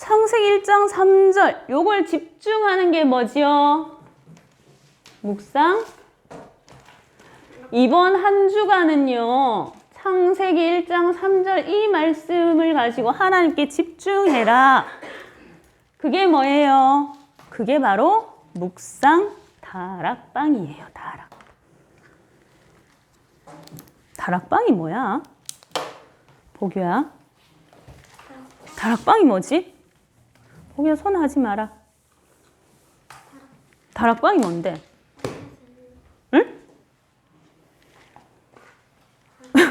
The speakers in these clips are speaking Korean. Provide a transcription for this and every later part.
창세기 1장 3절 요걸 집중하는 게 뭐지요? 묵상. 이번 한 주간은요. 창세기 1장 3절 이 말씀을 가지고 하나님께 집중해라. 그게 뭐예요? 그게 바로 묵상 다락방이에요. 다락방이 뭐야? 보규야. 다락방이 뭐지? 보규야 손 하지 마라. 다락방이 뭔데? 응?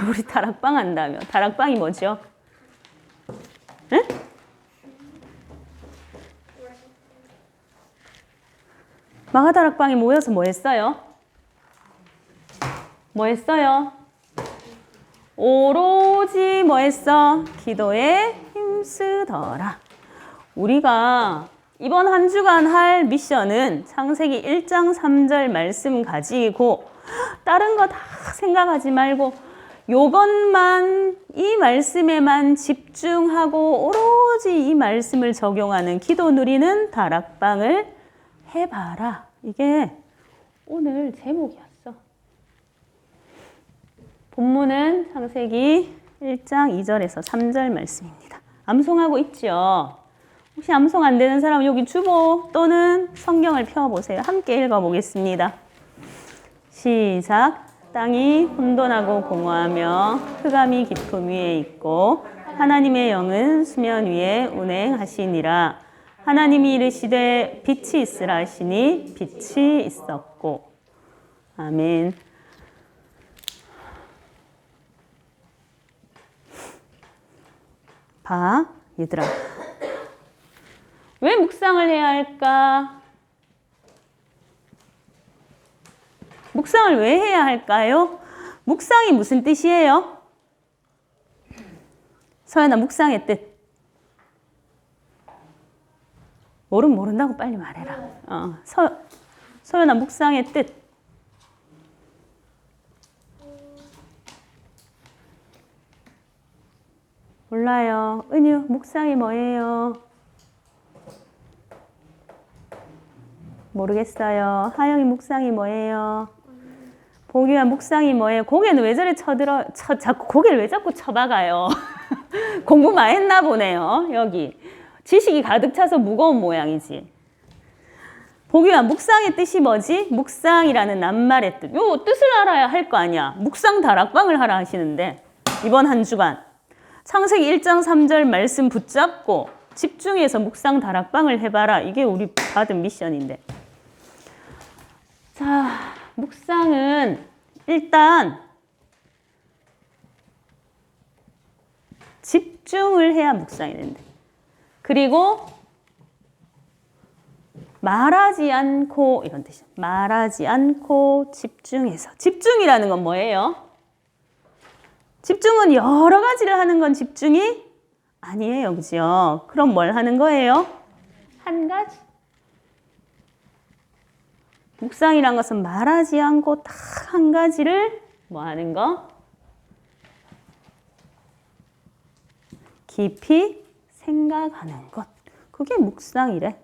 우리 다락방 한다며. 다락방이 뭐죠? 응? 마가다락방에 모여서 뭐 했어요? 뭐 했어요? 오로지 뭐 했어? 기도에 힘쓰더라. 우리가 이번 한 주간 할 미션은 창세기 1장 3절 말씀 가지고 다른 거 다 생각하지 말고 요것만 이 말씀에만 집중하고 오로지 이 말씀을 적용하는 기도 누리는 다락방을 해봐라. 이게 오늘 제목이었어. 본문은 창세기 1장 2절에서 3절 말씀입니다. 암송하고 있죠? 혹시 암송 안 되는 사람은 여기 주보 또는 성경을 펴보세요. 함께 읽어보겠습니다. 시작. 땅이 혼돈하고 공허하며 흑암이 깊음 위에 있고 하나님의 영은 수면 위에 운행하시니라. 하나님이 이르시되 빛이 있으라 하시니 빛이 있었고. 아멘. 봐, 얘들아. 왜 묵상을 해야 할까? 묵상을 왜 해야 할까요? 묵상이 무슨 뜻이에요? 서연아, 묵상의 뜻. 모르면 모른다고 빨리 말해라. 서연아, 묵상의 뜻. 몰라요. 은유, 묵상이 뭐예요? 모르겠어요. 하영이 묵상이 뭐예요? 보기야 묵상이 뭐예요? 고개는 왜 저래 자꾸 고개를 왜 자꾸 쳐박아요? 공부 많이 했나 보네요. 여기 지식이 가득 차서 무거운 모양이지. 보기야 묵상의 뜻이 뭐지? 묵상이라는 낱말의 뜻. 요 뜻을 알아야 할 거 아니야. 묵상 다락방을 하라 하시는데 이번 한 주간 창세기 1장 3절 말씀 붙잡고 집중해서 묵상 다락방을 해봐라. 이게 우리 받은 미션인데. 자, 묵상은 일단 집중을 해야 묵상이 된대. 그리고 말하지 않고 이런 뜻이야. 말하지 않고 집중해서. 집중이라는 건 뭐예요? 집중은 여러 가지를 하는 건 집중이 아니에요. 그죠? 그럼 뭘 하는 거예요? 한 가지. 묵상이란 것은 말하지 않고 딱 한 가지를 뭐 하는 거? 깊이 생각하는 것. 그게 묵상이래.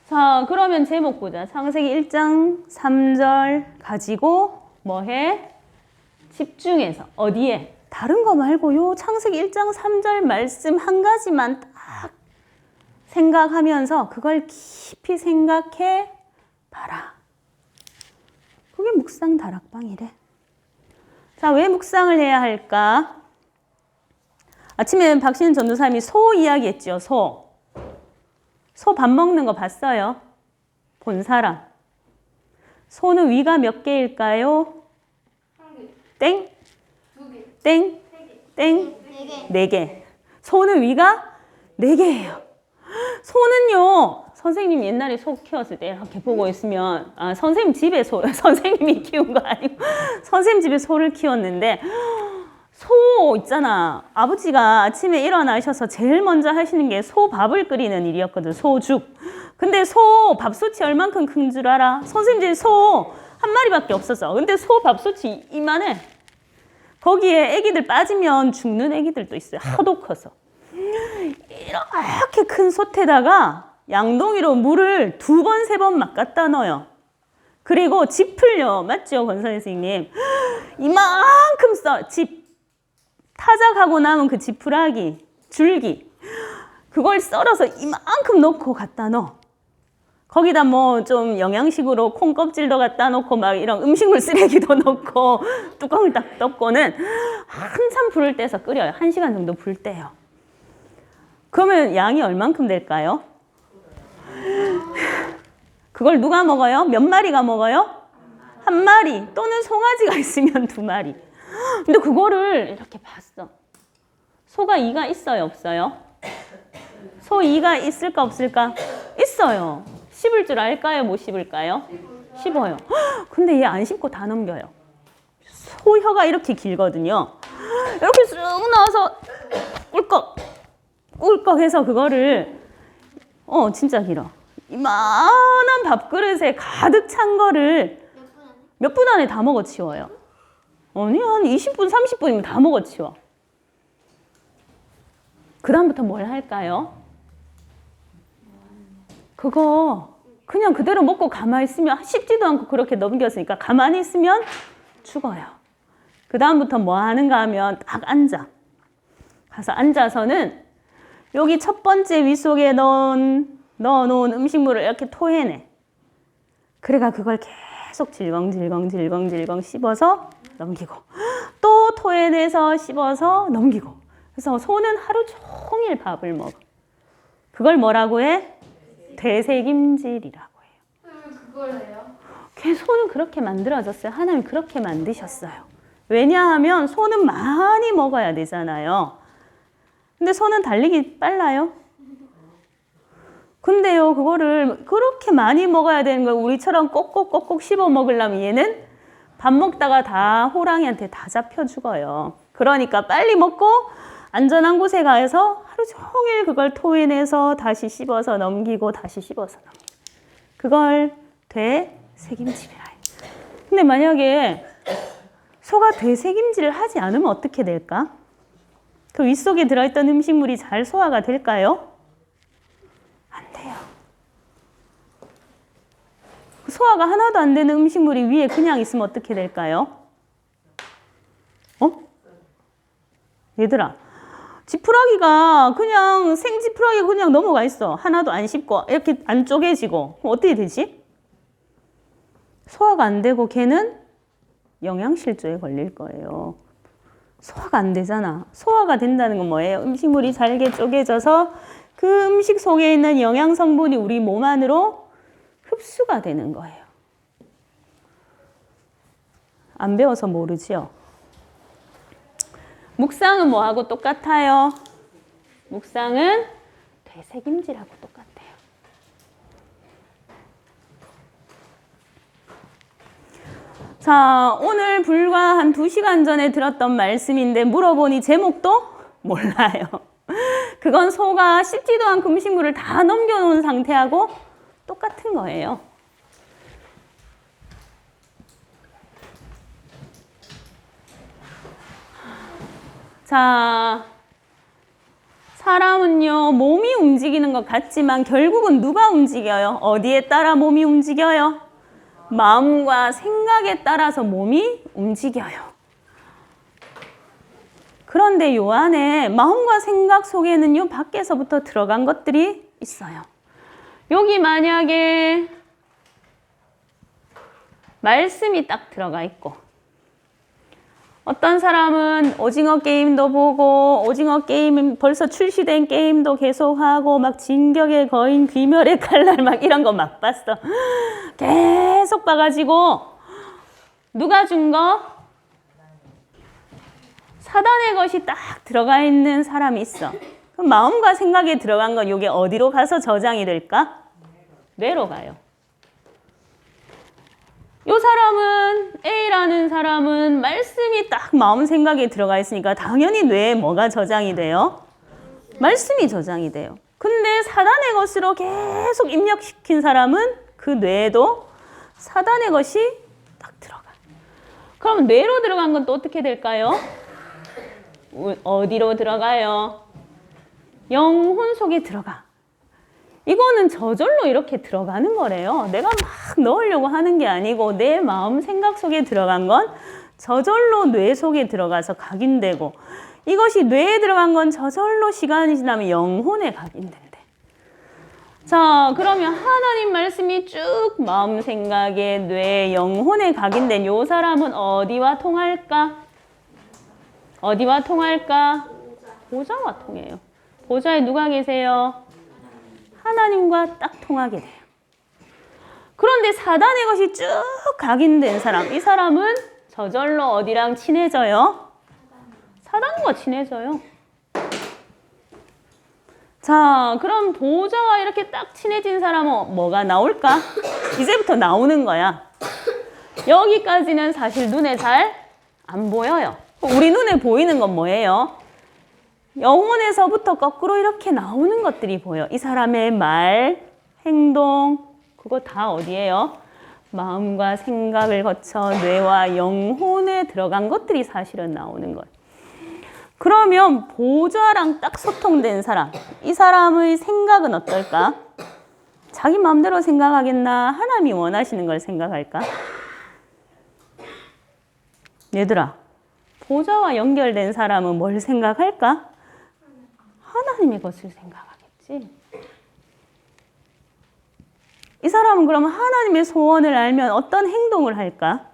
자, 그러면 제목 보자. 창세기 1장 3절 가지고 뭐 해? 집중해서. 어디에? 다른 거 말고 요 창세기 1장 3절 말씀 한 가지만 딱 생각하면서 그걸 깊이 생각해 봐라. 그게 묵상 다락방이래. 자, 왜 묵상을 해야 할까? 아침에 박신은 전도사님이 소 이야기 했죠. 소 밥 먹는 거 봤어요? 본 사람. 소는 위가 몇 개일까요? 땡? 땡? 땡? 4개. 소는 위가 4개예요. 소는요, 선생님이 옛날에 소 키웠을 때 이렇게 보고 있으면, 선생님 집에 선생님이 키운 거 아니고, 선생님 집에 소를 키웠는데, 소 있잖아. 아버지가 아침에 일어나셔서 제일 먼저 하시는 게 소밥을 끓이는 일이었거든. 소죽. 근데 소 밥솥이 얼만큼 큰 줄 알아? 선생님 집에 소 한 마리밖에 없었어. 근데 소 밥솥이 이만해. 거기에 애기들 빠지면 죽는 애기들도 있어요. 하도 커서. 이렇게 큰 솥에다가 양동이로 물을 2번, 3번 막 갖다 넣어요. 그리고 짚을요. 맞죠, 권선 선생님? 이만큼 써. 짚. 타작하고 남은 그 지푸라기, 줄기. 그걸 썰어서 이만큼 넣고 갖다 넣어. 거기다 뭐 좀 영양식으로 콩 껍질도 갖다 놓고 막 이런 음식물 쓰레기도 넣고 뚜껑을 딱 덮고는 한참 불을 떼서 끓여요. 1시간 정도 불 떼요. 그러면 양이 얼만큼 될까요? 그걸 누가 먹어요? 몇 마리가 먹어요? 1마리 또는 송아지가 있으면 2마리. 근데 그거를 이렇게 봤어. 소가 이가 있어요, 없어요? 소 이가 있을까, 없을까? 있어요. 씹을 줄 알까요, 못 씹을까요? 씹어요. 근데 얘 안 씹고 다 넘겨요. 소혀가 이렇게 길거든요. 이렇게 쑥 나와서 꿀꺽, 꿀꺽 해서 그거를 진짜 길어. 이만한 밥그릇에 가득 찬 거를 몇 분 안에 다 먹어치워요. 아니, 한 20분, 30분이면 다 먹어치워. 그 다음부터 뭘 할까요? 그거 그냥 그대로 먹고 가만히 있으면 씹지도 않고 그렇게 넘겼으니까 가만히 있으면 죽어요. 그 다음부터 뭐 하는가 하면 딱 앉아. 가서 앉아서는 여기 첫 번째 윗속에 넣어놓은 음식물을 이렇게 토해내. 그래가 그걸 계속 질겅질겅 씹어서 넘기고 또 토해내서 씹어서 넘기고. 그래서 소는 하루 종일 밥을 먹어. 그걸 뭐라고 해? 되새김질이라고 해요. 왜 그걸 해요? 소는 그렇게 만들어졌어요. 하나님 그렇게 만드셨어요. 왜냐하면 소는 많이 먹어야 되잖아요. 근데 소는 달리기 빨라요. 근데요, 그거를 그렇게 많이 먹어야 되는 걸 우리처럼 꼭꼭꼭꼭 씹어 먹으려면 얘는 밥 먹다가 다 호랑이한테 다 잡혀 죽어요. 그러니까 빨리 먹고 안전한 곳에 가서 하루 종일 그걸 토해내서 다시 씹어서 넘기고 다시 씹어서 넘기고. 그걸 되새김질이라 해요. 근데 만약에 소가 되새김질을 하지 않으면 어떻게 될까? 그 윗속에 들어있던 음식물이 잘 소화가 될까요? 안 돼요. 소화가 하나도 안 되는 음식물이 위에 그냥 있으면 어떻게 될까요? 얘들아, 지푸라기가 그냥 생지푸라기가 그냥 넘어가 있어. 하나도 안 씹고 이렇게 안 쪼개지고. 그럼 어떻게 되지? 소화가 안 되고 걔는 영양실조에 걸릴 거예요. 소화가 안 되잖아. 소화가 된다는 건 뭐예요? 음식물이 잘게 쪼개져서 그 음식 속에 있는 영양 성분이 우리 몸 안으로 흡수가 되는 거예요. 안 배워서 모르지요? 묵상은 뭐하고 똑같아요? 묵상은 되새김질하고 똑같아요. 자, 오늘 불과 한 2시간 전에 들었던 말씀인데 물어보니 제목도 몰라요. 그건 소가 씹지도 않고 음식물을 다 넘겨놓은 상태하고 똑같은 거예요. 자, 사람은요, 몸이 움직이는 것 같지만 결국은 누가 움직여요? 어디에 따라 몸이 움직여요? 마음과 생각에 따라서 몸이 움직여요. 그런데 요 안에 마음과 생각 속에는요, 밖에서부터 들어간 것들이 있어요. 여기 만약에 말씀이 딱 들어가 있고, 어떤 사람은 오징어 게임도 보고 오징어 게임 벌써 출시된 게임도 계속하고 막 진격의 거인 귀멸의 칼날 막 이런 거 막 봤어. 계속 봐가지고 누가 준 거? 사단의 것이 딱 들어가 있는 사람이 있어. 그럼 마음과 생각에 들어간 건 이게 어디로 가서 저장이 될까? 뇌로 가요. 요 사람은 A라는 사람은 말씀이 딱 마음 생각에 들어가 있으니까 당연히 뇌에 뭐가 저장이 돼요? 말씀이 저장이 돼요. 근데 사단의 것으로 계속 입력시킨 사람은 그 뇌에도 사단의 것이 딱 들어가. 그럼 뇌로 들어간 건 또 어떻게 될까요? 어디로 들어가요? 영혼 속에 들어가. 이거는 저절로 이렇게 들어가는 거래요. 내가 막 넣으려고 하는 게 아니고 내 마음 생각 속에 들어간 건 저절로 뇌 속에 들어가서 각인되고, 이것이 뇌에 들어간 건 저절로 시간이 지나면 영혼에 각인된대. 자, 그러면 하나님 말씀이 쭉 마음 생각에 뇌 영혼에 각인된 요 사람은 어디와 통할까? 어디와 통할까? 보좌와 통해요. 보좌에 누가 계세요? 하나님과 딱 통하게 돼요. 그런데 사단의 것이 쭉 각인된 사람, 이 사람은 저절로 어디랑 친해져요? 사단과 친해져요. 자, 그럼 보좌와 이렇게 딱 친해진 사람은 뭐가 나올까? 이제부터 나오는 거야. 여기까지는 사실 눈에 잘 안 보여요. 우리 눈에 보이는 건 뭐예요? 영혼에서부터 거꾸로 이렇게 나오는 것들이 보여. 이 사람의 말, 행동, 그거 다 어디예요? 마음과 생각을 거쳐 뇌와 영혼에 들어간 것들이 사실은 나오는 거예요. 그러면 보좌랑 딱 소통된 사람, 이 사람의 생각은 어떨까? 자기 마음대로 생각하겠나? 하나님이 원하시는 걸 생각할까? 얘들아, 보좌와 연결된 사람은 뭘 생각할까? 하나님의 것을 생각하겠지. 이 사람은 그러면 하나님의 소원을 알면 어떤 행동을 할까?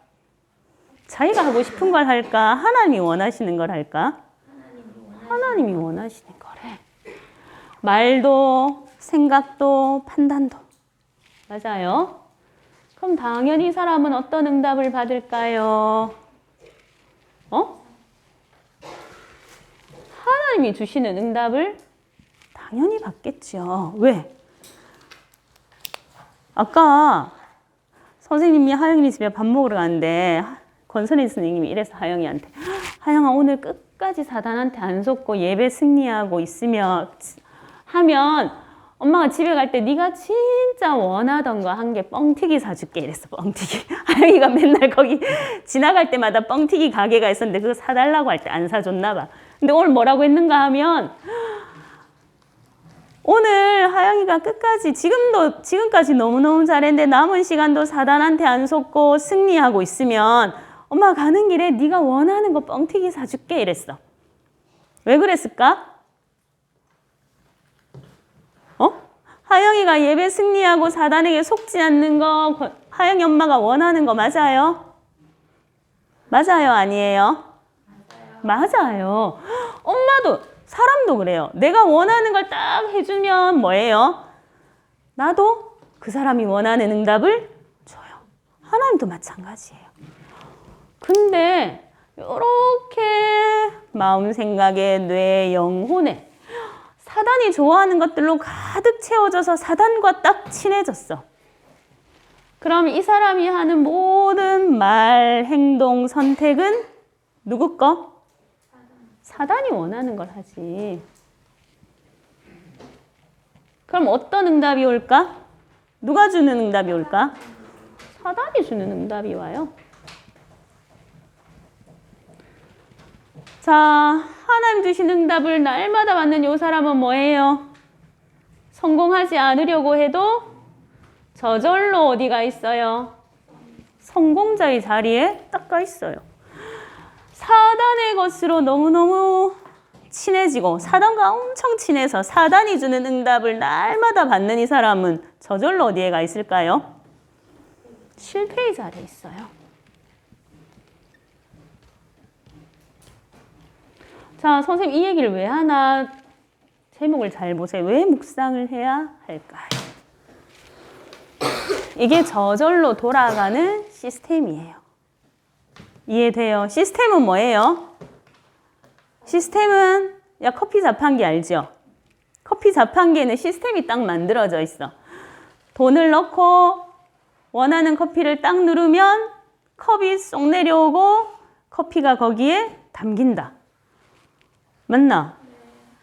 자기가 하고 싶은 걸 할까? 하나님이 원하시는 걸 할까? 하나님이 원하시는 거래. 말도, 생각도, 판단도. 맞아요. 그럼 당연히 이 사람은 어떤 응답을 받을까요? 하나님이 주시는 응답을 당연히 받겠죠. 왜? 아까 선생님이 하영이 집에 밥 먹으러 갔는데 권선희 선생님이 이래서 하영이한테, 하영아 오늘 끝까지 사단한테 안 속고 예배 승리하고 있으면 하면 엄마가 집에 갈 때 네가 진짜 원하던 거 한 개 뻥튀기 사줄게 이랬어. 뻥튀기. 하영이가 맨날 거기 지나갈 때마다 뻥튀기 가게가 있었는데 그거 사달라고 할 때 안 사줬나 봐. 근데 오늘 뭐라고 했는가 하면, 오늘 하영이가 끝까지 지금까지 너무너무 잘했는데 남은 시간도 사단한테 안 속고 승리하고 있으면 엄마 가는 길에 네가 원하는 거 뻥튀기 사줄게 이랬어. 왜 그랬을까? 하영이가 예배 승리하고 사단에게 속지 않는 거 하영이 엄마가 원하는 거 맞아요? 맞아요? 아니에요? 맞아요. 엄마도 사람도 그래요. 내가 원하는 걸 딱 해주면 뭐예요? 나도 그 사람이 원하는 응답을 줘요. 하나님도 마찬가지예요. 근데 이렇게 마음, 생각에, 뇌, 영혼에 사단이 좋아하는 것들로 가득 채워져서 사단과 딱 친해졌어. 그럼 이 사람이 하는 모든 말, 행동, 선택은 누구 거? 사단이 원하는 걸 하지. 그럼 어떤 응답이 올까? 누가 주는 응답이 올까? 사단이 주는 응답이 와요. 자, 하나님 주신 응답을 날마다 받는 이 사람은 뭐예요? 성공하지 않으려고 해도 저절로 어디가 있어요? 성공자의 자리에 딱 가 있어요. 사단의 것으로 너무너무 친해지고 사단과 엄청 친해서 사단이 주는 응답을 날마다 받는 이 사람은 저절로 어디에 가 있을까요? 실패의 자리에 있어요. 자, 선생님 이 얘기를 왜 하나? 제목을 잘 보세요. 왜 묵상을 해야 할까요? 이게 저절로 돌아가는 시스템이에요. 이해돼요? 시스템은 뭐예요? 시스템은 커피 자판기 알죠? 커피 자판기에는 시스템이 딱 만들어져 있어. 돈을 넣고 원하는 커피를 딱 누르면 컵이 쏙 내려오고 커피가 거기에 담긴다. 맞나?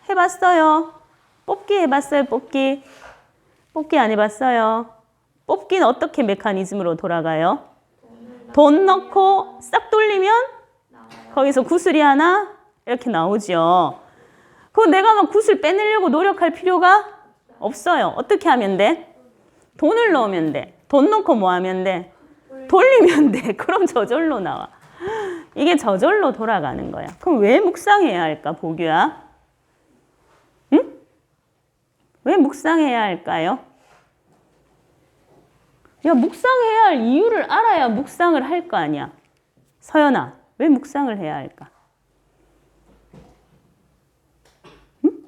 해봤어요? 뽑기 해봤어요? 뽑기? 뽑기 안 해봤어요? 뽑기는 어떻게 메커니즘으로 돌아가요? 돈 넣고 싹 돌리면 거기서 구슬이 하나 이렇게 나오죠. 그거 내가 막 굿을 빼내려고 노력할 필요가 없어요. 어떻게 하면 돼? 돈을 넣으면 돼. 돈 넣고 뭐 하면 돼? 돌리면 돼. 그럼 저절로 나와. 이게 저절로 돌아가는 거야. 그럼 왜 묵상해야 할까, 보규야? 응? 왜 묵상해야 할까요? 야, 묵상해야 할 이유를 알아야 묵상을 할 거 아니야. 서연아, 왜 묵상을 해야 할까? 응?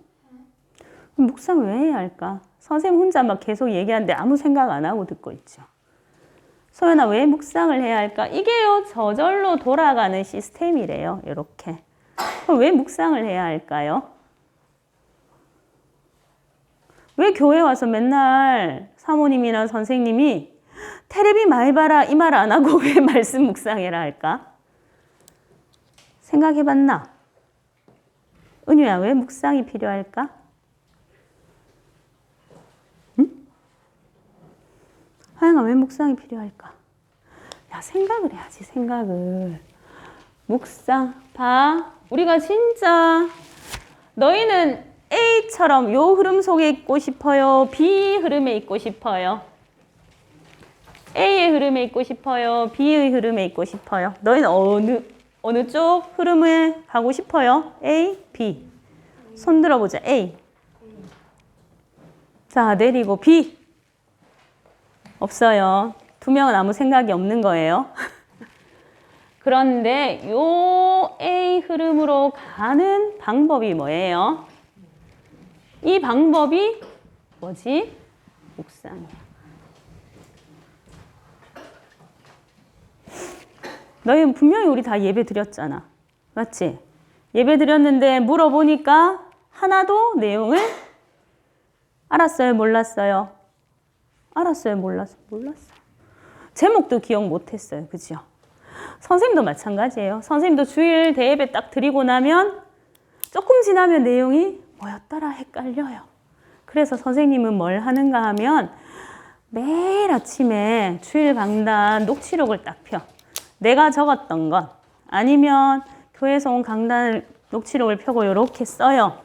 묵상 왜 해야 할까? 선생님 혼자 막 계속 얘기하는데 아무 생각 안 하고 듣고 있죠. 소연아, 왜 묵상을 해야 할까? 이게요, 저절로 돌아가는 시스템이래요. 이렇게. 그럼 왜 묵상을 해야 할까요? 왜 교회 와서 맨날 사모님이나 선생님이 테레비 많이 봐라 이 말 안 하고 왜 말씀 묵상해라 할까? 생각해봤나? 은유야, 왜 묵상이 필요할까? 하영아, 왜 묵상이 필요할까? 야, 생각을 해야지, 생각을. 묵상, 봐. 우리가 진짜 너희는 A처럼 요 흐름 속에 있고 싶어요? B 흐름에 있고 싶어요? A의 흐름에 있고 싶어요? B의 흐름에 있고 싶어요? 너희는 어느 쪽 흐름에 가고 싶어요? A, B. 손 들어보자. A. 자, 내리고 B. 없어요. 두 명은 아무 생각이 없는 거예요. 그런데 요 A 흐름으로 가는 방법이 뭐예요? 이 방법이 뭐지? 묵상이야. 너희 분명히 우리 다 예배 드렸잖아. 맞지? 예배 드렸는데 물어보니까 하나도 내용을 알았어요? 몰랐어요? 알았어요? 몰랐어요? 제목도 기억 못했어요. 그죠? 선생님도 마찬가지예요. 선생님도 주일 대예배 딱 드리고 나면 조금 지나면 내용이 뭐였더라 헷갈려요. 그래서 선생님은 뭘 하는가 하면 매일 아침에 주일 강단 녹취록을 딱 펴. 내가 적었던 것 아니면 교회에서 온 강단 녹취록을 펴고 이렇게 써요.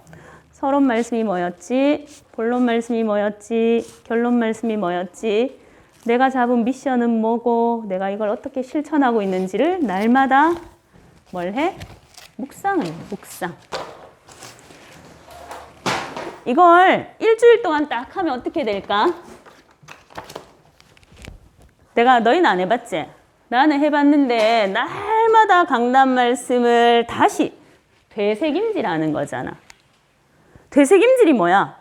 서론 말씀이 뭐였지? 본론 말씀이 뭐였지? 결론 말씀이 뭐였지? 내가 잡은 미션은 뭐고 내가 이걸 어떻게 실천하고 있는지를 날마다 뭘 해? 묵상을 해. 묵상. 이걸 일주일 동안 딱 하면 어떻게 될까? 너희는 안 해봤지? 나는 해봤는데 날마다 강단 말씀을 다시 되새김질하는 거잖아. 되새김질이 뭐야?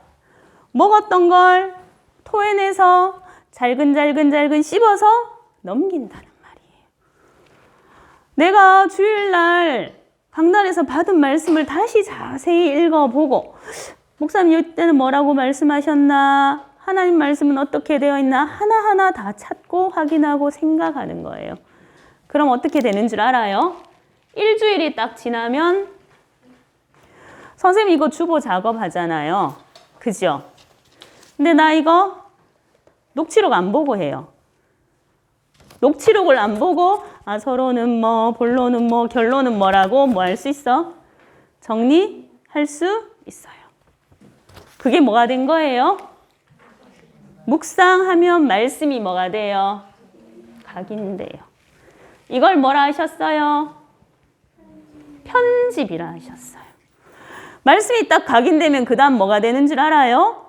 먹었던 걸 토해내서 잘근잘근 씹어서 넘긴다는 말이에요. 내가 주일날 강단에서 받은 말씀을 다시 자세히 읽어보고 목사님 이때는 뭐라고 말씀하셨나? 하나님 말씀은 어떻게 되어 있나? 하나하나 다 찾고 확인하고 생각하는 거예요. 그럼 어떻게 되는 줄 알아요? 일주일이 딱 지나면 선생님 이거 주보 작업하잖아요. 그죠? 근데 나 이거 녹취록 안 보고 해요. 녹취록을 안 보고 서론은 뭐, 본론은 뭐, 결론은 뭐라고 뭐 할 수 있어? 정리할 수 있어요. 그게 뭐가 된 거예요? 묵상하면 말씀이 뭐가 돼요? 각인돼요. 이걸 뭐라 하셨어요? 편집이라 하셨어요. 말씀이 딱 각인되면 그 다음 뭐가 되는 줄 알아요?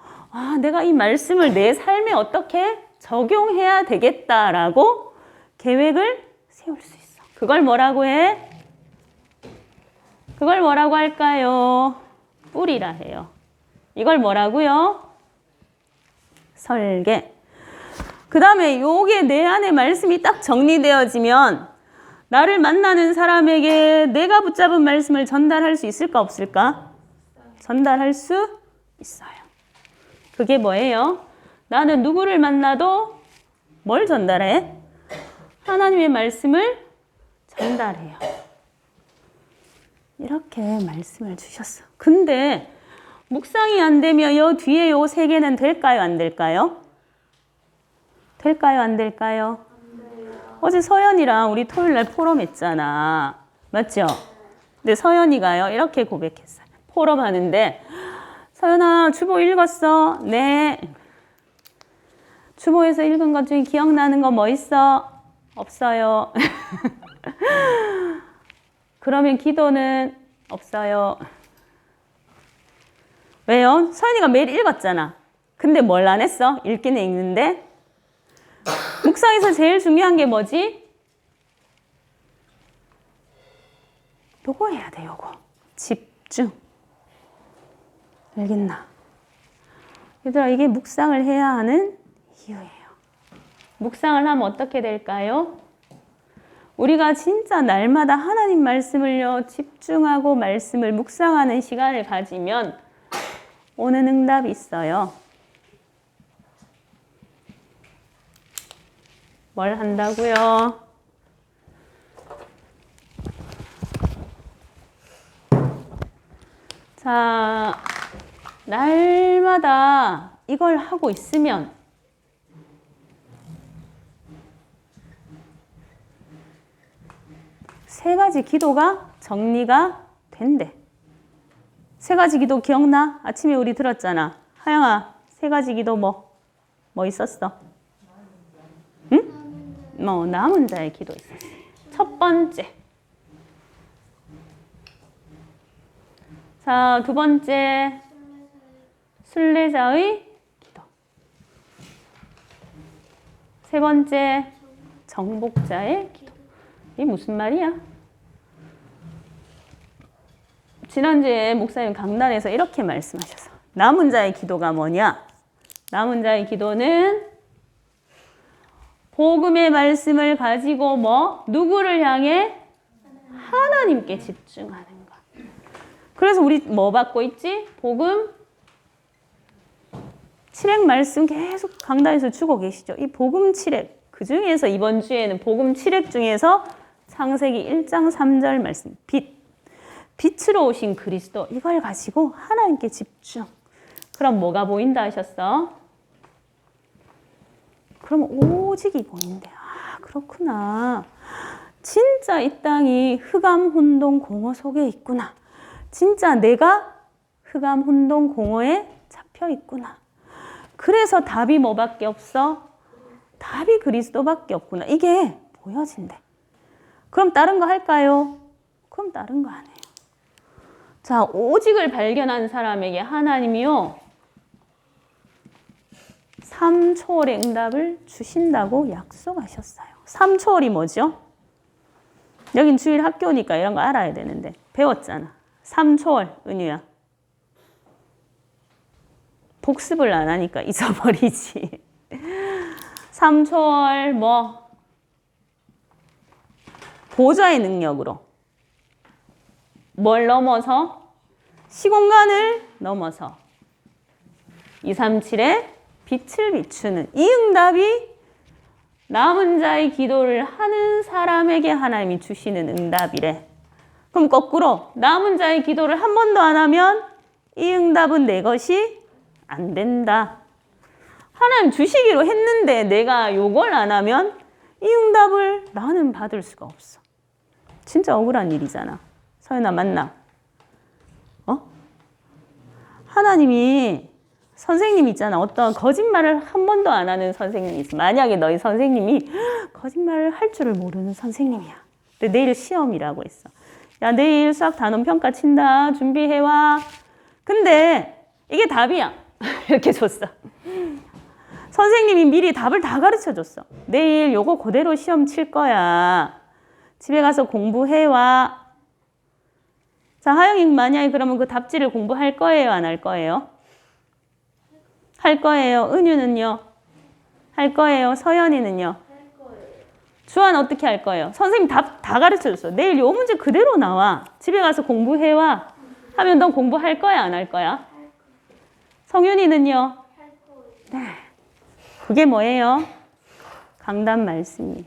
내가 이 말씀을 내 삶에 어떻게 적용해야 되겠다라고 계획을 세울 수 있어. 그걸 뭐라고 해? 그걸 뭐라고 할까요? 뿌리라 해요. 이걸 뭐라고요? 설계. 그 다음에 요게 내 안에 말씀이 딱 정리되어지면 나를 만나는 사람에게 내가 붙잡은 말씀을 전달할 수 있을까 없을까? 전달할 수 있어요. 그게 뭐예요? 나는 누구를 만나도 뭘 전달해? 하나님의 말씀을 전달해요. 이렇게 말씀을 주셨어. 근데 묵상이 안 되면 요 뒤에 요 세 개는 될까요? 안 될까요? 될까요? 안 될까요? 어제 서연이랑 우리 토요일 날 포럼 했잖아. 맞죠? 근데 서연이가요, 이렇게 고백했어요. 홀업하는데 서연아 주보 읽었어? 네. 주보에서 읽은 것 중에 기억나는 거 뭐 있어? 없어요. 그러면 기도는 없어요. 왜요? 서연이가 매일 읽었잖아. 근데 뭘 안 했어? 읽기는 읽는데. 묵상에서 제일 중요한 게 뭐지? 요거 해야 돼, 요거. 집중. 알겠나? 얘들아, 이게 묵상을 해야 하는 이유예요. 묵상을 하면 어떻게 될까요? 우리가 진짜 날마다 하나님 말씀을요, 집중하고 말씀을 묵상하는 시간을 가지면 오는 응답이 있어요. 뭘 한다고요? 자, 날마다 이걸 하고 있으면 세 가지 기도가 정리가 된대. 세 가지 기도 기억나? 아침에 우리 들었잖아. 하영아, 세 가지 기도 뭐 있었어? 응? 남은 자의 기도 있었어. 첫 번째. 자, 두 번째. 순례자의 기도. 세 번째. 정복자의 기도. 이게 무슨 말이야? 지난주에 목사님 강단에서 이렇게 말씀하셔서 남은 자의 기도가 뭐냐? 남은 자의 기도는 복음의 말씀을 가지고 누구를 향해? 하나님께 집중하는 것. 그래서 우리 뭐 받고 있지? 복음 칠획 말씀 계속 강단에서 주고 계시죠. 이 복음 칠획. 그 중에서 이번 주에는 복음 칠획 중에서 창세기 1장 3절 말씀. 빛으로 오신 그리스도. 이걸 가지고 하나님께 집중. 그럼 뭐가 보인다 하셨어? 그럼 오직이 보인대. 아, 그렇구나. 진짜 이 땅이 흑암, 혼돈, 공허 속에 있구나. 진짜 내가 흑암, 혼돈, 공허에 잡혀 있구나. 그래서 답이 뭐밖에 없어? 답이 그리스도밖에 없구나. 이게 보여진대. 그럼 다른 거 할까요? 그럼 다른 거 안 해요. 자, 오직을 발견한 사람에게 하나님이요, 3초월의 응답을 주신다고 약속하셨어요. 3초월이 뭐죠? 여긴 주일 학교니까 이런 거 알아야 되는데 배웠잖아. 3초월, 은유야. 복습을 안 하니까 잊어버리지. 3초월 보좌의 능력으로 뭘 넘어서? 시공간을 넘어서 237의 빛을 비추는 이 응답이 남은 자의 기도를 하는 사람에게 하나님이 주시는 응답이래. 그럼 거꾸로 남은 자의 기도를 한 번도 안 하면 이 응답은 내 것이 안 된다. 하나님 주시기로 했는데 내가 요걸 안 하면 이 응답을 나는 받을 수가 없어. 진짜 억울한 일이잖아. 서연아, 맞나? 하나님이 선생님 있잖아. 어떤 거짓말을 한 번도 안 하는 선생님이 있어. 만약에 너희 선생님이 거짓말을 할 줄을 모르는 선생님이야. 근데 내일 시험이라고 했어. 야, 내일 수학 단원 평가 친다. 준비해와. 근데 이게 답이야. 이렇게 줬어. 선생님이 미리 답을 다 가르쳐 줬어. 내일 요거 그대로 시험 칠 거야. 집에 가서 공부해와. 자, 하영이 만약에 그러면 그 답지를 공부할 거예요? 안 할 거예요? 할 거예요. 은유는요? 할 거예요. 서연이는요? 할 거예요. 주한 어떻게 할 거예요? 선생님 답 다 가르쳐줬어. 내일 요 문제 그대로 나와. 집에 가서 공부해와. 하면 넌 공부할 거야? 안 할 거야? 성윤이는요? 할 거예요. 네. 그게 뭐예요? 강단 말씀이에요.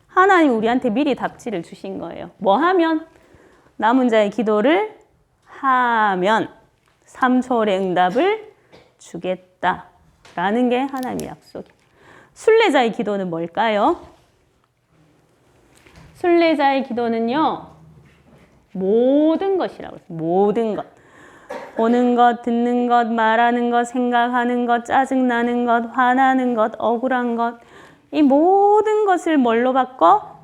하나님 우리한테 미리 답지를 주신 거예요. 뭐 하면? 남은 자의 기도를 하면 3초월의 응답을 주겠다라는 게 하나님의 약속이에요. 순례자의 기도는 뭘까요? 순례자의 기도는요, 모든 것이라고 했어요. 모든 것. 보는 것, 듣는 것, 말하는 것, 생각하는 것, 짜증나는 것, 화나는 것, 억울한 것. 이 모든 것을 뭘로 바꿔?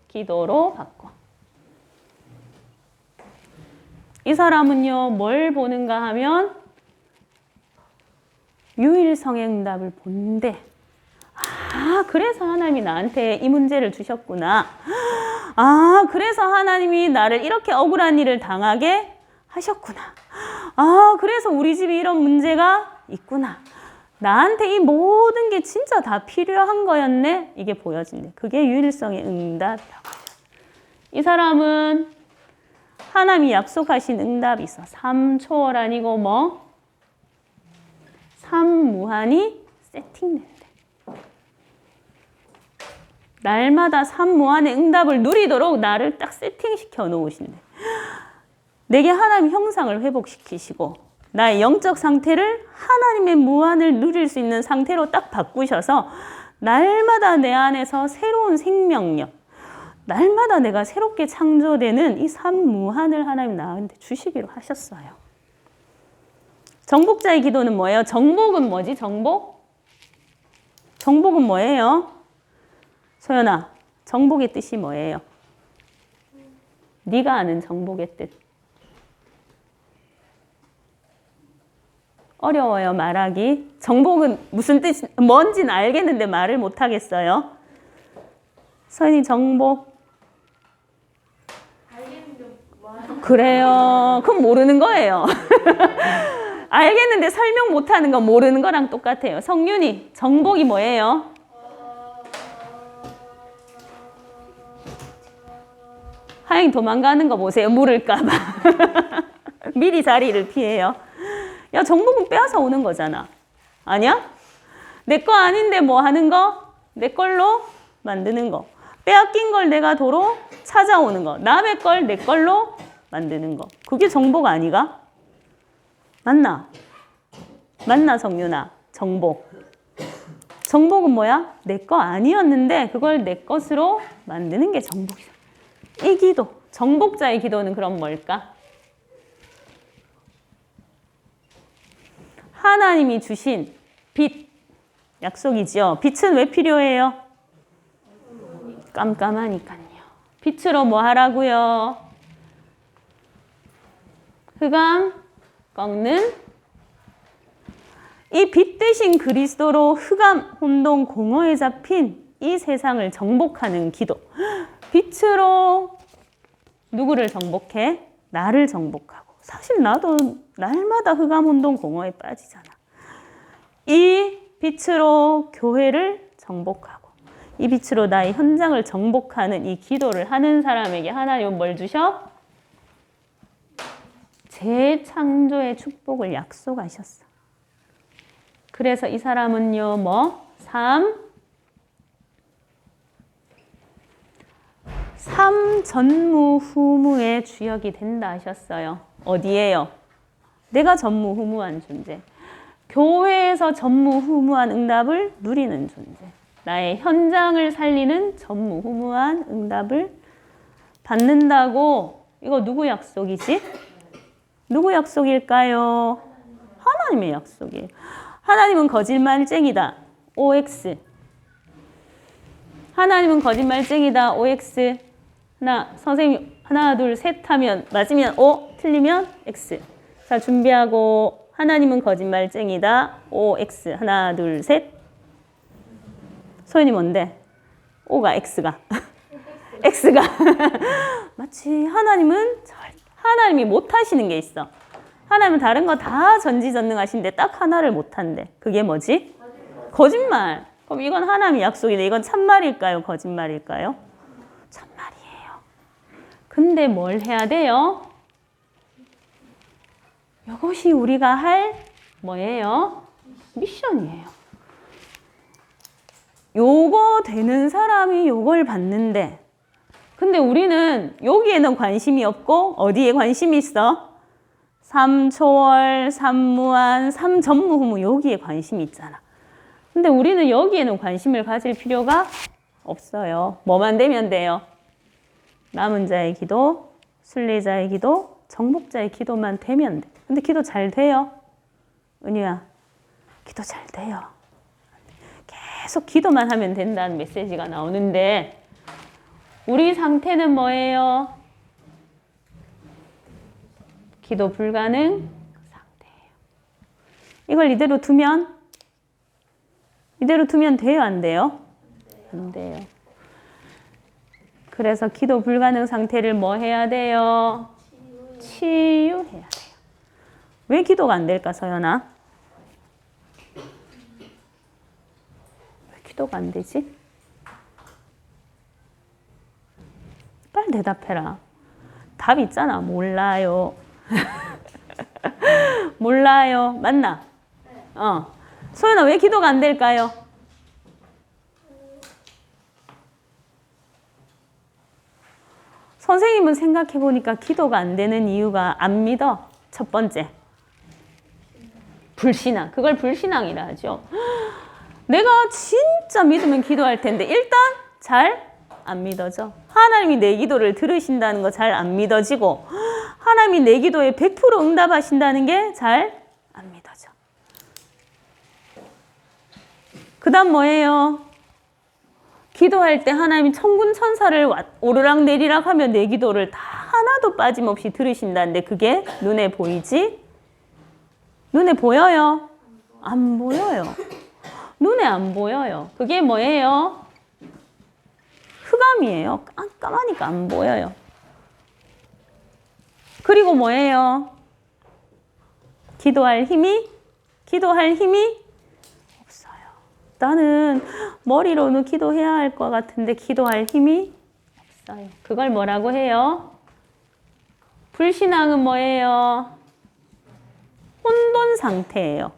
기도로 바꿔. 이 사람은요, 뭘 보는가 하면 유일성의 응답을 본대. 아, 그래서 하나님이 나한테 이 문제를 주셨구나. 아, 그래서 하나님이 나를 이렇게 억울한 일을 당하게 하셨구나. 아, 그래서 우리 집에 이런 문제가 있구나. 나한테 이 모든 게 진짜 다 필요한 거였네. 이게 보여진대. 그게 유일성의 응답이라고 해요. 이 사람은 하나님이 약속하신 응답이 있어. 삼초월 아니고 뭐? 삼무한이 세팅된대. 날마다 삼무한의 응답을 누리도록 나를 딱 세팅시켜 놓으신대. 내게 하나님 형상을 회복시키시고 나의 영적 상태를 하나님의 무한을 누릴 수 있는 상태로 딱 바꾸셔서 날마다 내 안에서 새로운 생명력, 날마다 내가 새롭게 창조되는 이 삼무한을 하나님 나한테 주시기로 하셨어요. 정복자의 기도는 뭐예요? 정복은 뭐지? 정복? 정복은 뭐예요? 소연아, 정복의 뜻이 뭐예요? 네가 아는 정복의 뜻. 어려워요, 말하기. 정복은 무슨 뜻, 뭔지는 알겠는데 말을 못 하겠어요. 소연이 정복. 그래요. 그럼 모르는 거예요. 알겠는데 설명 못하는 건 모르는 거랑 똑같아요. 성윤이, 정복이 뭐예요? 하영이 도망가는 거 보세요. 물을까 봐. 미리 자리를 피해요. 야, 정복은 빼앗아 오는 거잖아. 아니야? 내 거 아닌데 뭐 하는 거? 내 걸로 만드는 거. 빼앗긴 걸 내가 도로 찾아오는 거. 남의 걸 내 걸로 만드는 거. 그게 정복 아니가? 맞나? 맞나, 성윤아? 정복. 정복은 뭐야? 내 거 아니었는데 그걸 내 것으로 만드는 게 정복이야. 이 기도, 정복자의 기도는 그럼 뭘까? 하나님이 주신 빛, 약속이지요. 빛은 왜 필요해요? 깜깜하니까요. 빛으로 뭐 하라고요? 흑암 꺾는 이 빛 대신 그리스도로 흑암, 혼돈, 공허에 잡힌 이 세상을 정복하는 기도. 빛으로 누구를 정복해? 나를 정복하고. 사실 나도 날마다 흑암, 혼돈, 공허에 빠지잖아. 이 빛으로 교회를 정복하고 이 빛으로 나의 현장을 정복하는 이 기도를 하는 사람에게 하나님은 뭘 주셔? 재창조의 축복을 약속하셨어. 그래서 이 사람은요, 뭐? 삼전무후무의 주역이 된다 하셨어요. 어디에요? 내가 전무후무한 존재. 교회에서 전무후무한 응답을 누리는 존재. 나의 현장을 살리는 전무후무한 응답을 받는다고. 이거 누구 약속이지? 누구 약속일까요? 하나님의 약속이에요. 하나님은 거짓말쟁이다. OX. 하나님은 거짓말쟁이다. OX. 선생님 하나 둘 셋 하면 맞으면 O, 틀리면 X. 자, 준비하고. 하나님은 거짓말쟁이다. OX. 하나 둘 셋. 소연이 뭔데? O가 X가. X가. 마치 하나님이 못하시는 게 있어. 하나님은 다른 거 다 전지전능하신데 딱 하나를 못한대. 그게 뭐지? 거짓말. 그럼 이건 하나님의 약속이네. 이건 참말일까요? 거짓말일까요? 참말이에요. 근데 뭘 해야 돼요? 이것이 우리가 할 뭐예요? 미션이에요. 요거 되는 사람이 요걸 받는데, 근데 우리는 여기에는 관심이 없고 어디에 관심이 있어? 삼초월, 삼무한, 삼전무후무 여기에 관심이 있잖아. 근데 우리는 여기에는 관심을 가질 필요가 없어요. 뭐만 되면 돼요? 남은 자의 기도, 순례자의 기도, 정복자의 기도만 되면 돼. 근데 기도 잘 돼요? 은유야, 기도 잘 돼요. 계속 기도만 하면 된다는 메시지가 나오는데 우리 상태는 뭐예요? 기도 불가능 상태예요. 이걸 이대로 두면 돼요, 안 돼요? 안 돼요. 그래서 기도 불가능 상태를 뭐 해야 돼요? 치유해야 돼요. 왜 기도가 안 될까, 서연아? 왜 기도가 안 되지? 빨리 대답해라. 답 있잖아. 몰라요. 몰라요. 맞나? 소연아, 왜 기도가 안 될까요? 선생님은 생각해보니까 기도가 안 되는 이유가 안 믿어. 첫 번째. 불신앙. 그걸 불신앙이라 하죠. 내가 진짜 믿으면 기도할 텐데 일단 잘 안 믿어져. 하나님이 내 기도를 들으신다는 거 잘 안 믿어지고 하나님이 내 기도에 100% 응답하신다는 게 잘 안 믿어져. 그 다음 뭐예요? 기도할 때 하나님이 천군 천사를 오르락 내리락 하면 내 기도를 다 하나도 빠짐없이 들으신다는데 그게 눈에 보이지? 눈에 보여요? 안 보여요. 눈에 안 보여요. 그게 뭐예요? 흑암이에요. 깜깜하니까 안 보여요. 그리고 뭐예요? 기도할 힘이 없어요. 나는 머리로는 기도해야 할 것 같은데 기도할 힘이 없어요. 그걸 뭐라고 해요? 불신앙은 뭐예요? 혼돈 상태예요.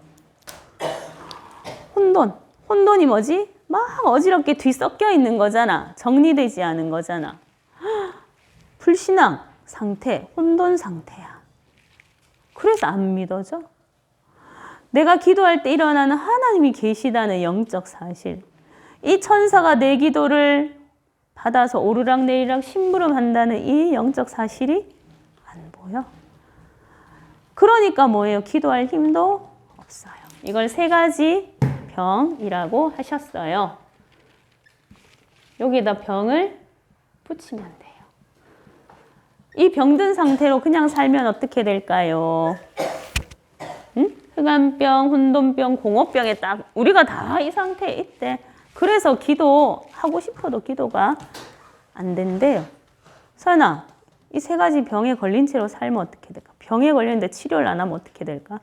혼돈이 뭐지? 막 어지럽게 뒤섞여 있는 거잖아. 정리되지 않은 거잖아. 불신앙 상태, 혼돈 상태야. 그래서 안 믿어져. 내가 기도할 때 일어나는 하나님이 계시다는 영적 사실. 이 천사가 내 기도를 받아서 오르락내리락 심부름한다는 이 영적 사실이 안 보여. 그러니까 뭐예요? 기도할 힘도 없어요. 이걸 3가지 병이라고 하셨어요. 여기에다 병을 붙이면 돼요. 이 병든 상태로 그냥 살면 어떻게 될까요? 응? 흑암병, 혼돈병, 공허병에 딱 우리가 다 이 상태에 있대. 그래서 기도하고 싶어도 기도가 안 된대요. 서연아, 이 3가지 병에 걸린 채로 살면 어떻게 될까? 병에 걸렸는데 치료를 안 하면 어떻게 될까?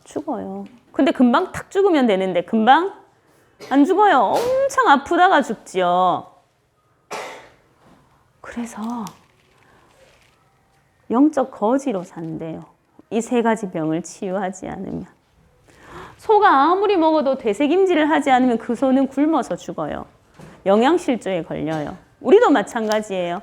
죽어요. 근데 금방 탁 죽으면 되는데 금방 안 죽어요. 엄청 아프다가 죽지요. 그래서 영적 거지로 산대요. 이 3가지 병을 치유하지 않으면. 소가 아무리 먹어도 되새김질을 하지 않으면 그 소는 굶어서 죽어요. 영양실조에 걸려요. 우리도 마찬가지예요.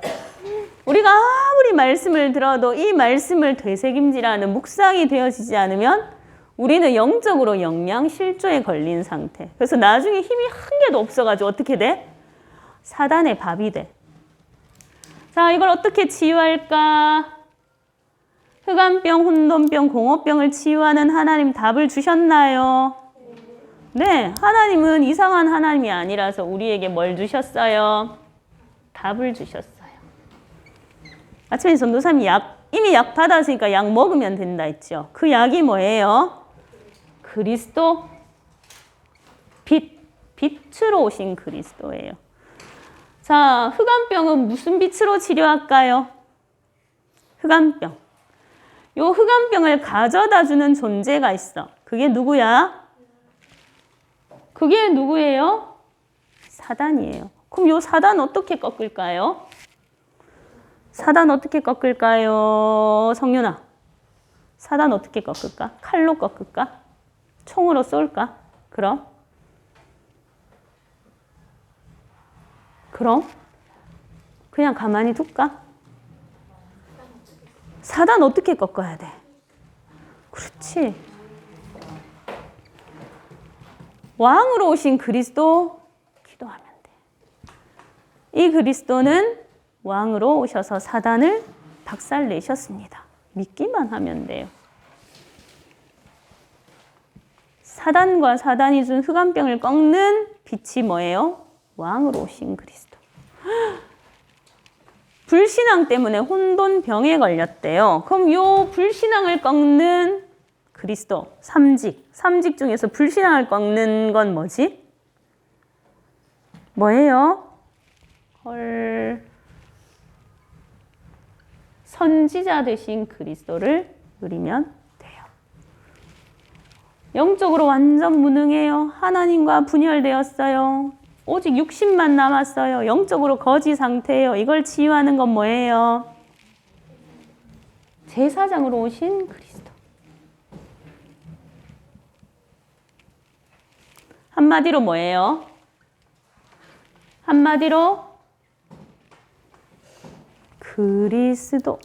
우리가 아무리 말씀을 들어도 이 말씀을 되새김질하는 묵상이 되어지지 않으면 우리는 영적으로 영양실조에 걸린 상태. 그래서 나중에 힘이 한 개도 없어가지고 어떻게 돼? 사단의 밥이 돼. 자, 이걸 어떻게 치유할까? 흑암병, 혼돈병, 공허병을 치유하는 하나님 답을 주셨나요? 네, 하나님은 이상한 하나님이 아니라서 우리에게 뭘 주셨어요? 답을 주셨어요. 아침에 전도사님이 이미 약 받았으니까 약 먹으면 된다 했죠. 그 약이 뭐예요? 그리스도, 빛으로 오신 그리스도예요. 자, 흑암병은 무슨 빛으로 치료할까요? 흑암병. 요 흑암병을 가져다 주는 존재가 있어. 그게 누구야? 그게 누구예요? 사단이에요. 그럼 요 사단 어떻게 꺾을까요? 사단 어떻게 꺾을까요? 성윤아. 사단 어떻게 꺾을까? 칼로 꺾을까? 총으로 쏠까? 그럼 그냥 가만히 둘까? 사단 어떻게 꺾어야 돼? 그렇지. 왕으로 오신 그리스도 기도하면 돼. 이 그리스도는 왕으로 오셔서 사단을 박살 내셨습니다. 믿기만 하면 돼요. 사단과 사단이 준 흑암병을 꺾는 빛이 뭐예요? 왕으로 오신 그리스도. 불신앙 때문에 혼돈병에 걸렸대요. 그럼 요 불신앙을 꺾는 그리스도, 삼직 중에서 불신앙을 꺾는 건 뭐지? 뭐예요? 선지자 되신 그리스도를 누리면 돼요. 영적으로 완전 무능해요. 하나님과 분열되었어요. 오직 육신만 남았어요. 영적으로 거지 상태예요. 이걸 치유하는 건 뭐예요? 제사장으로 오신 그리스도. 한마디로 뭐예요? 한마디로 그리스도.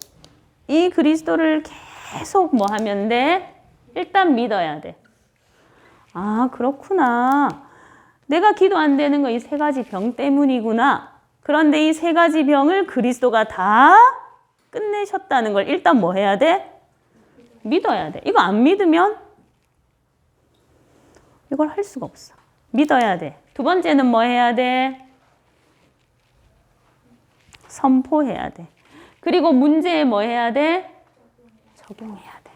이 그리스도를 계속 뭐 하면 돼? 일단 믿어야 돼. 아, 그렇구나. 내가 기도 안 되는 거 이 세 가지 병 때문이구나. 그런데 이 세 가지 병을 그리스도가 다 끝내셨다는 걸 일단 뭐 해야 돼? 믿어야 돼. 이거 안 믿으면 이걸 할 수가 없어. 믿어야 돼. 두 번째는 뭐 해야 돼? 선포해야 돼. 그리고 문제에 뭐 해야 돼? 적용해야 돼.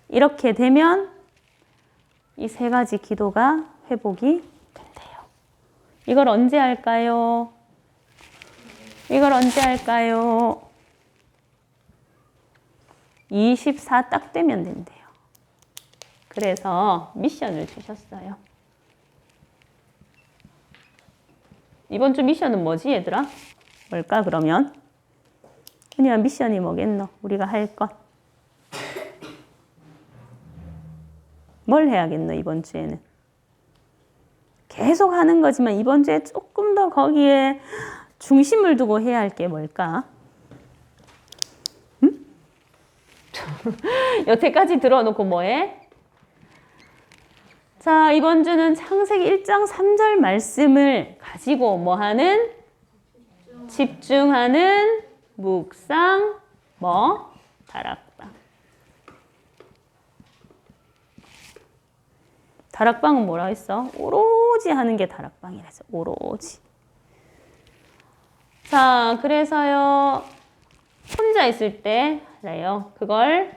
이렇게 되면 이 세 가지 기도가 회복이 된대요. 이걸 언제 할까요? 이걸 언제 할까요? 24 딱 되면 된대요. 그래서 미션을 주셨어요. 이번 주 미션은 뭐지, 얘들아? 뭘까, 그러면? 그냥 미션이 뭐겠노? 우리가 할 것. 뭘 해야겠노, 이번 주에는? 계속 하는 거지만 이번 주에 조금 더 거기에 중심을 두고 해야 할 게 뭘까? 응? 여태까지 들어놓고 뭐해? 자, 이번 주는 창세기 1장 3절 말씀을 가지고 뭐하는? 집중하는 묵상, 다락방. 다락방은 뭐라 했어? 오로지 하는 게 다락방이라서 오로지. 자, 그래서요, 혼자 있을 때 그래요. 그걸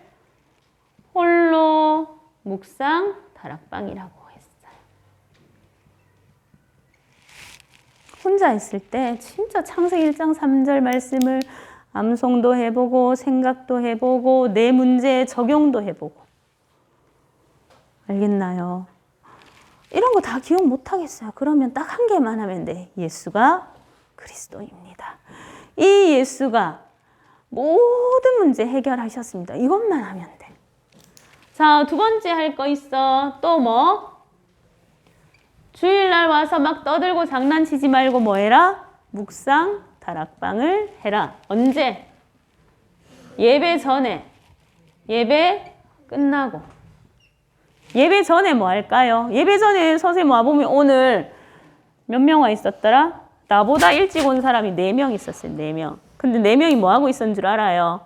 홀로 묵상 다락방이라고 했어요. 혼자 있을 때 진짜 창세기 1장 3절 말씀을 암송도 해보고 생각도 해보고 내 문제에 적용도 해보고. 알겠나요? 이런 거 다 기억 못 하겠어요. 그러면 딱 한 개만 하면 돼. 예수가 그리스도입니다. 이 예수가 모든 문제 해결하셨습니다. 이것만 하면 돼. 자, 두 번째 할 거 있어. 또 뭐? 주일날 와서 막 떠들고 장난치지 말고 뭐 해라? 묵상, 다락방을 해라. 언제? 예배 전에. 예배 끝나고. 예배 전에 뭐 할까요? 예배 전에 선생님 와보면 오늘 몇 명 와 있었더라? 나보다 일찍 온 사람이 4명 있었어요. 4명. 근데 4명이 뭐 하고 있었는 줄 알아요?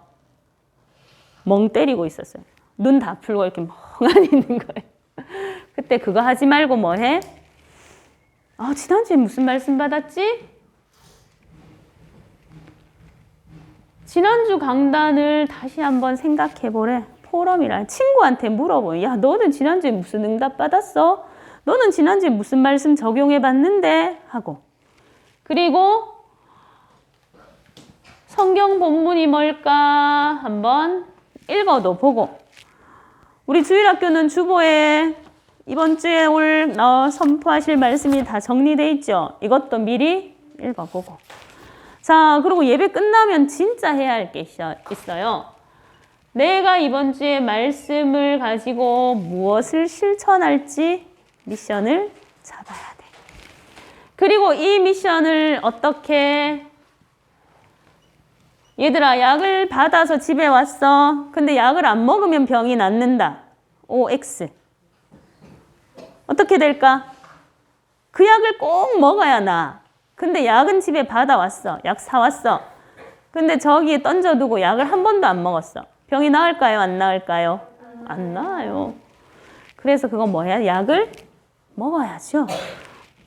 멍 때리고 있었어요. 눈 다 풀고 이렇게 멍하니 있는 거예요. 그때 그거 하지 말고 뭐 해? 아, 지난주에 무슨 말씀 받았지? 지난주 강단을 다시 한번 생각해 보래. 포럼이라 친구한테 물어보면, 야, 너는 지난주에 무슨 응답 받았어? 너는 지난주에 무슨 말씀 적용해 봤는데? 하고. 그리고 성경 본문이 뭘까 한번 읽어도 보고. 우리 주일학교는 주보에 이번 주에 선포하실 말씀이 다 정리돼 있죠. 이것도 미리 읽어보고. 자, 그리고 예배 끝나면 진짜 해야 할 게 있어요. 내가 이번 주에 말씀을 가지고 무엇을 실천할지 미션을 잡아야 돼. 그리고 이 미션을 어떻게, 얘들아, 약을 받아서 집에 왔어. 근데 약을 안 먹으면 병이 낫는다. OX. 어떻게 될까? 그 약을 꼭 먹어야 나. 근데 약은 집에 받아왔어. 약 사왔어. 근데 저기에 던져두고 약을 한 번도 안 먹었어. 병이 나을까요? 안 나을까요? 안 나아요. 그래서 그건 뭐야? 약을 먹어야죠.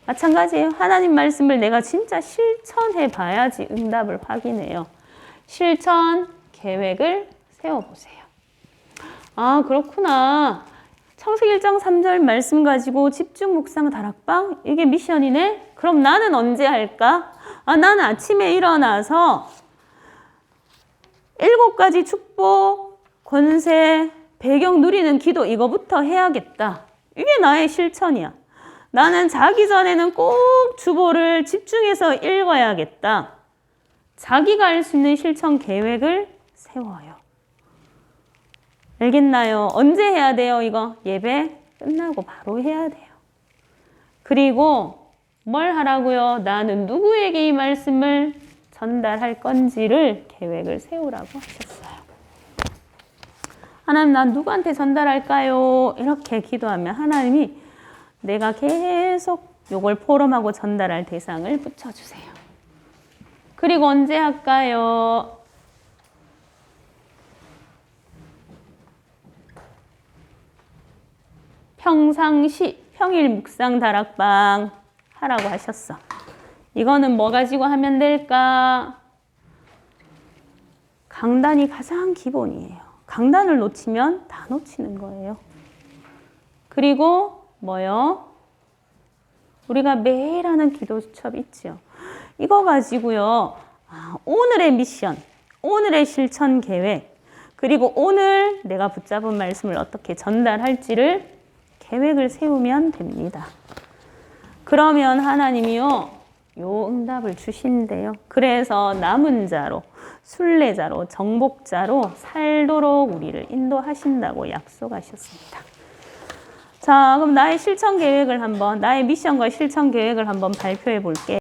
마찬가지예요. 하나님 말씀을 내가 진짜 실천해 봐야지 응답을 확인해요. 실천 계획을 세워보세요. 아, 그렇구나. 창세기 1장 3절 말씀 가지고 집중 묵상 다락방? 이게 미션이네? 그럼 나는 언제 할까? 아, 나는 아침에 일어나서 7가지 축복, 권세, 배경 누리는 기도 이거부터 해야겠다. 이게 나의 실천이야. 나는 자기 전에는 꼭 주보를 집중해서 읽어야겠다. 자기가 할 수 있는 실천 계획을 세워요. 알겠나요? 언제 해야 돼요, 이거? 예배 끝나고 바로 해야 돼요. 그리고 뭘 하라고요? 나는 누구에게 이 말씀을 전달할 건지를 계획을 세우라고 하셨어요. 하나님, 난 누구한테 전달할까요? 이렇게 기도하면 하나님이 내가 계속 요걸 포럼하고 전달할 대상을 붙여주세요. 그리고 언제 할까요? 평상시, 평일 묵상 다락방 하라고 하셨어. 이거는 뭐 가지고 하면 될까? 강단이 가장 기본이에요. 강단을 놓치면 다 놓치는 거예요. 그리고 뭐요? 우리가 매일 하는 기도 수첩 있죠. 이거 가지고요. 오늘의 미션, 오늘의 실천 계획, 그리고 오늘 내가 붙잡은 말씀을 어떻게 전달할지를 계획을 세우면 됩니다. 그러면 하나님이요, 요 응답을 주신대요. 그래서 남은 자로, 순례자로, 정복자로 살도록 우리를 인도하신다고 약속하셨습니다. 자, 그럼 나의 실천 계획을 한번, 나의 미션과 실천 계획을 한번 발표해 볼게요.